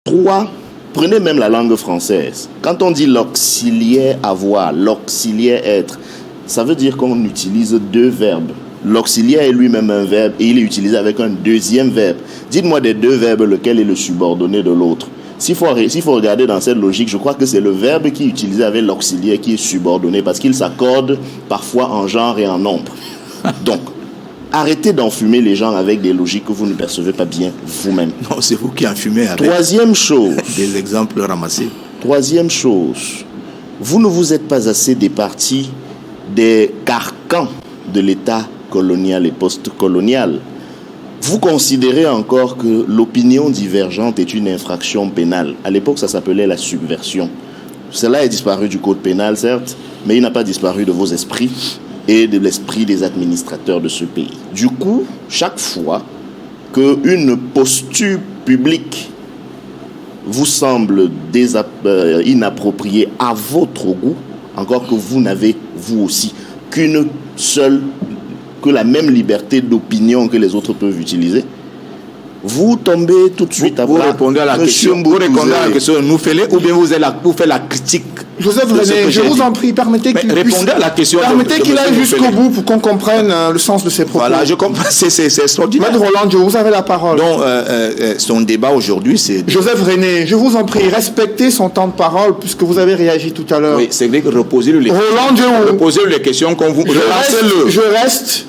Trois, prenez même la langue française. Quand on dit l'auxiliaire avoir, l'auxiliaire être, ça veut dire qu'on utilise deux verbes. L'auxiliaire est lui-même un verbe et il est utilisé avec un deuxième verbe. Dites-moi des deux verbes lequel est le subordonné de l'autre. S'il faut regarder dans cette logique, je crois que c'est le verbe qui est utilisé avec l'auxiliaire qui est subordonné parce qu'il s'accorde parfois en genre et en nombre. Donc, arrêtez d'enfumer les gens avec des logiques que vous ne percevez pas bien vous-même. Non, c'est vous qui enfumez avec Troisième chose. Des exemples ramassés. Troisième chose. Vous ne vous êtes pas assez départis des carcans de l'État colonial et post-colonial. Vous considérez encore que l'opinion divergente est une infraction pénale. À l'époque, ça s'appelait la subversion. Cela est disparu du code pénal, certes, mais il n'a pas disparu de vos esprits et de l'esprit des administrateurs de ce pays. Du coup, chaque fois qu'une posture publique vous semble inappropriée à votre goût, encore que vous n'avez, vous aussi, que la même liberté d'opinion que les autres peuvent utiliser, vous tombez tout de suite à vous répondez à la question. Vous répondez à la question, nous faites ou bien vous faites la critique. Joseph René, je vous en prie, permettez qu'il répondez à la question. Permettez qu'il aille jusqu'au bout pour qu'on comprenne le sens de ses propos. Voilà, je comprends. C'est extraordinaire. Maître Roland, vous avez la parole. Donc, son débat aujourd'hui, c'est... Joseph René, je vous en prie, respectez son temps de parole puisque vous avez réagi tout à l'heure. Oui, c'est vrai que reposez-le les questions qu'on vous... Je reste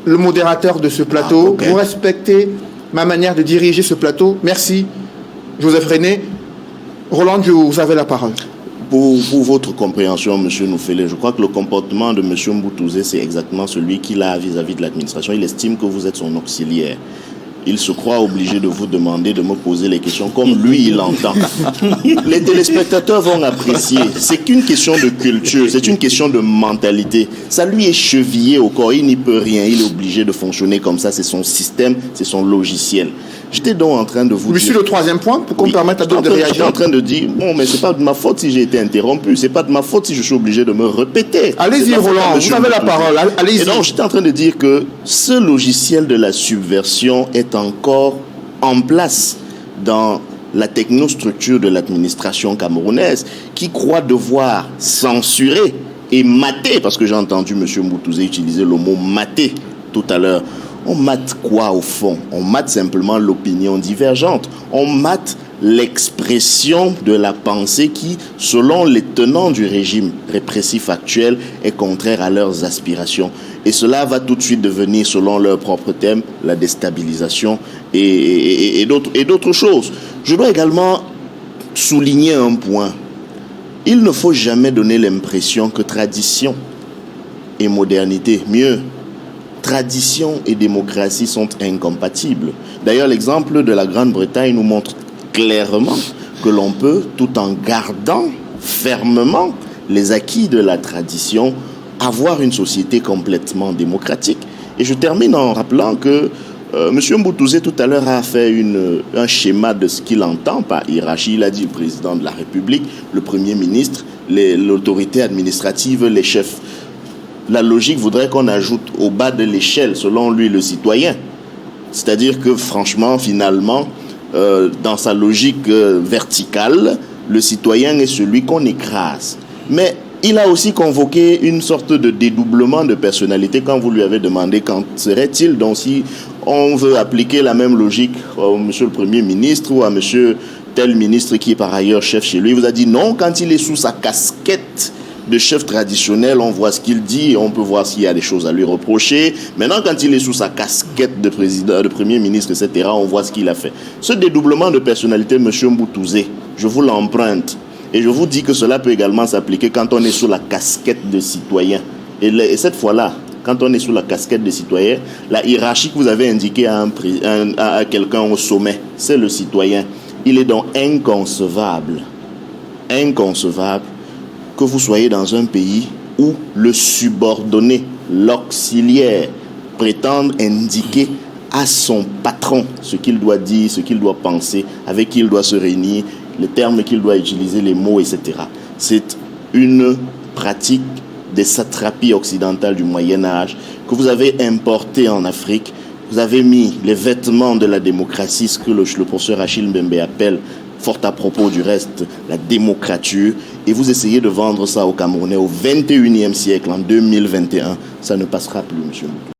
le modérateur de ce plateau. Okay. Vous respectez ma manière de diriger ce plateau. Merci, Joseph René. Roland, vous avez la parole. Pour votre compréhension, M. Noufele, je crois que le comportement de M. Mboutouzé, c'est exactement celui qu'il a vis-à-vis de l'administration. Il estime que vous êtes son auxiliaire. Il se croit obligé de vous demander de me poser les questions comme lui, il entend. Les téléspectateurs vont apprécier. C'est qu'une question de culture, c'est une question de mentalité. Ça lui est chevillé au corps, il n'y peut rien. Il est obligé de fonctionner comme ça. C'est son système, c'est son logiciel. J'étais donc en train de vous dire... le troisième point, pour qu'on permette à d'autres de réagir. J'étais en train de dire, bon, mais c'est pas de ma faute si j'ai été interrompu. C'est pas de ma faute si je suis obligé de me répéter. Allez-y, Roland, vous avez la parole. Allez-y. Et donc, j'étais en train de dire que ce logiciel de la subversion est encore en place dans la technostructure de l'administration camerounaise qui croit devoir censurer et mater, parce que j'ai entendu M. Mboutouzé utiliser le mot mater tout à l'heure. On mate quoi au fond? On mate simplement l'opinion divergente. On mate l'expression de la pensée qui, selon les tenants du régime répressif actuel, est contraire à leurs aspirations. Et cela va tout de suite devenir, selon leur propre thème, la déstabilisation et d'autres choses. Je dois également souligner un point. Il ne faut jamais donner l'impression que tradition et modernité, mieux, tradition et démocratie sont incompatibles. D'ailleurs, l'exemple de la Grande-Bretagne nous montre clairement que l'on peut, tout en gardant fermement les acquis de la tradition, avoir une société complètement démocratique. Et je termine en rappelant que M. Mboutouzé tout à l'heure a fait un schéma de ce qu'il entend par hiérarchie. Il a dit le président de la République, le Premier ministre, l'autorité administrative, les chefs. La logique voudrait qu'on ajoute au bas de l'échelle, selon lui, le citoyen. C'est-à-dire que, franchement, finalement, dans sa logique verticale, le citoyen est celui qu'on écrase. Mais il a aussi convoqué une sorte de dédoublement de personnalité quand vous lui avez demandé quand serait-il donc si on veut appliquer la même logique au monsieur le Premier ministre ou à monsieur tel ministre qui est par ailleurs chef chez lui. Il vous a dit non, quand il est sous sa casquette de chef traditionnel, on voit ce qu'il dit et on peut voir s'il y a des choses à lui reprocher. Maintenant, quand il est sous sa casquette de président, de premier ministre, etc., on voit ce qu'il a fait. Ce dédoublement de personnalité, M. Mboutouzé, je vous l'emprunte. Et je vous dis que cela peut également s'appliquer quand on est sous la casquette de citoyen. Et cette fois-là, quand on est sous la casquette de citoyen, la hiérarchie que vous avez indiquée à quelqu'un au sommet, c'est le citoyen. Il est donc inconcevable que vous soyez dans un pays où le subordonné, l'auxiliaire, prétende indiquer à son patron ce qu'il doit dire, ce qu'il doit penser, avec qui il doit se réunir, les termes qu'il doit utiliser, les mots, etc. C'est une pratique des satrapies occidentales du Moyen-Âge que vous avez importée en Afrique. Vous avez mis les vêtements de la démocratie, ce que le professeur Achille Mbembe appelle fort à propos du reste, la démocrature, et vous essayez de vendre ça aux Camerounais au 21e siècle, en 2021, ça ne passera plus, monsieur.